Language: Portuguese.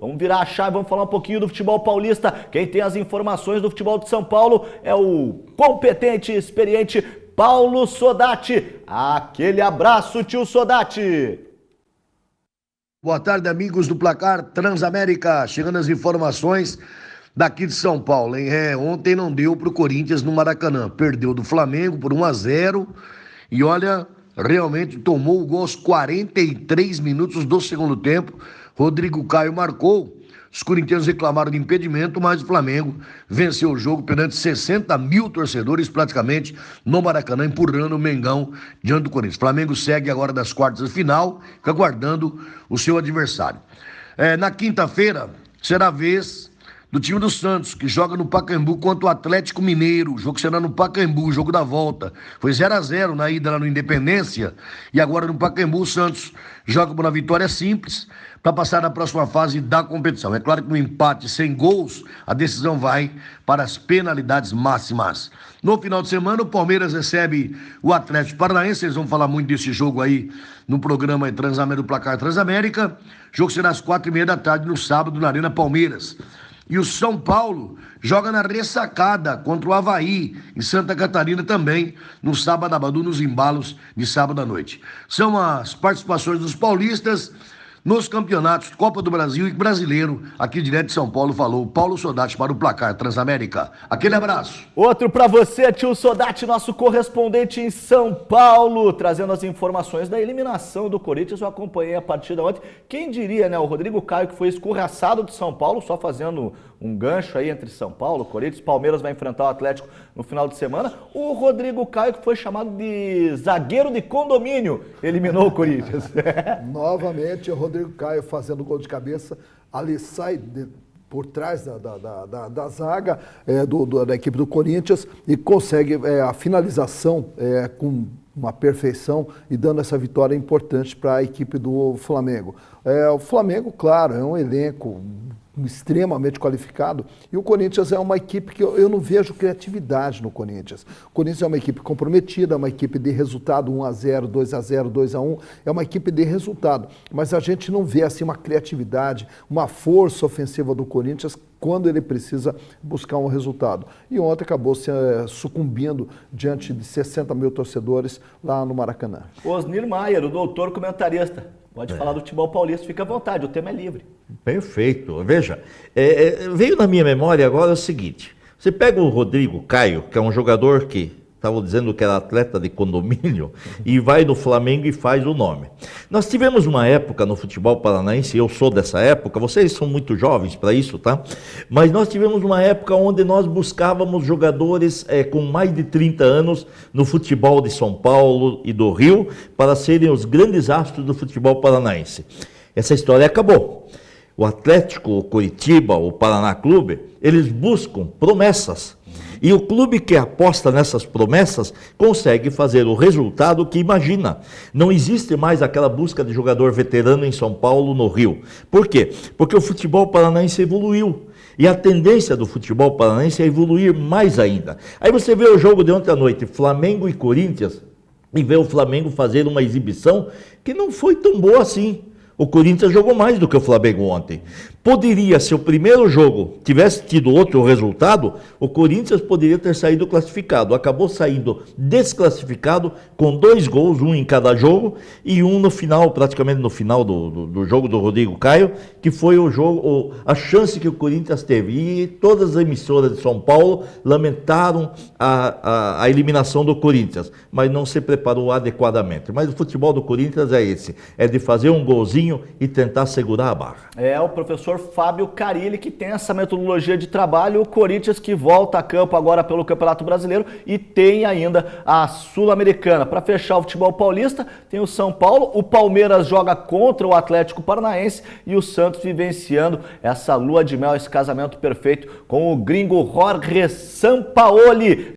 Vamos virar a chave, vamos falar um pouquinho do futebol paulista. Quem tem as informações do futebol de São Paulo é o competente, experiente Paulo Sodatti. Aquele abraço, tio Sodatti. Boa tarde, amigos do Placar Transamérica. Chegando as informações daqui de São Paulo, hein? Ontem não deu pro Corinthians no Maracanã. Perdeu do Flamengo por 1-0 e olha, realmente tomou o gol aos 43 minutos do segundo tempo. Rodrigo Caio marcou. Os corintianos reclamaram de impedimento, mas o Flamengo venceu o jogo perante 60 mil torcedores praticamente no Maracanã, empurrando o Mengão diante do Corinthians. O Flamengo segue agora das quartas de final, fica aguardando o seu adversário. Na quinta-feira será a vez do time do Santos, que joga no Pacaembu contra o Atlético Mineiro. O jogo será no Pacaembu, o jogo da volta. Foi 0-0 na ida lá no Independência, e agora no Pacaembu o Santos joga por uma vitória simples para passar na próxima fase da competição. É claro que no empate sem gols, a decisão vai para as penalidades máximas. No final de semana, o Palmeiras recebe o Atlético Paranaense. Eles vão falar muito desse jogo aí no programa do Placar Transamérica. O jogo será às 4h30 da tarde no sábado na Arena Palmeiras. E o São Paulo joga na ressacada contra o Avaí, em Santa Catarina também, no sábado, nos embalos de sábado à noite. São as participações dos paulistas nos campeonatos Copa do Brasil e Brasileiro. Aqui direto de São Paulo falou Paulo Sodatti para o Placar Transamérica. Aquele abraço. Outro para você, tio Sodatti, nosso correspondente em São Paulo, trazendo as informações da eliminação do Corinthians. Eu acompanhei a partida ontem. Quem diria, né? O Rodrigo Caio, que foi escorraçado de São Paulo, só fazendo um gancho aí entre São Paulo, Corinthians, Palmeiras vai enfrentar o Atlético no final de semana. O Rodrigo Caio, que foi chamado de zagueiro de condomínio, eliminou o Corinthians. Novamente, o Rodrigo Caio fazendo gol de cabeça, ali sai por trás da zaga da equipe do Corinthians e consegue a finalização com uma perfeição e dando essa vitória importante para a equipe do Flamengo. O Flamengo, claro, é um elenco extremamente qualificado, e o Corinthians é uma equipe que eu não vejo criatividade no Corinthians. O Corinthians é uma equipe comprometida, é uma equipe de resultado, 1-0, 2-0, 2-1, é uma equipe de resultado, mas a gente não vê assim uma criatividade, uma força ofensiva do Corinthians quando ele precisa buscar um resultado. E ontem acabou se sucumbindo diante de 60 mil torcedores lá no Maracanã. Osnir Maier, o doutor comentarista. Pode falar do futebol paulista, fica à vontade, o tema é livre. Perfeito. Veja, veio na minha memória agora o seguinte: você pega o Rodrigo Caio, que é um jogador que estavam dizendo que era atleta de condomínio, e vai no Flamengo e faz o nome. Nós tivemos uma época no futebol paranaense, eu sou dessa época, vocês são muito jovens para isso, tá? Mas nós tivemos uma época onde nós buscávamos jogadores com mais de 30 anos no futebol de São Paulo e do Rio, para serem os grandes astros do futebol paranaense. Essa história acabou. O Atlético, o Curitiba, o Paraná Clube, eles buscam promessas. E o clube que aposta nessas promessas consegue fazer o resultado que imagina. Não existe mais aquela busca de jogador veterano em São Paulo, no Rio. Por quê? Porque o futebol paranaense evoluiu. E a tendência do futebol paranaense é evoluir mais ainda. Aí você vê o jogo de ontem à noite, Flamengo e Corinthians, e vê o Flamengo fazer uma exibição que não foi tão boa assim. O Corinthians jogou mais do que o Flamengo ontem. Poderia, se o primeiro jogo tivesse tido outro resultado, o Corinthians poderia ter saído classificado. Acabou saindo desclassificado com 2 gols, um em cada jogo, e um no final, praticamente no final do jogo do Rodrigo Caio, que foi o jogo, a chance que o Corinthians teve. E todas as emissoras de São Paulo lamentaram a eliminação do Corinthians, mas não se preparou adequadamente. Mas o futebol do Corinthians é esse, é de fazer um golzinho e tentar segurar a barra. É o professor Fábio Carilli que tem essa metodologia de trabalho. O Corinthians que volta a campo agora pelo Campeonato Brasileiro e tem ainda a Sul-Americana. Para fechar o futebol paulista, tem o São Paulo, o Palmeiras joga contra o Atlético Paranaense e o Santos vivenciando essa lua de mel, esse casamento perfeito com o gringo Jorge Sampaoli.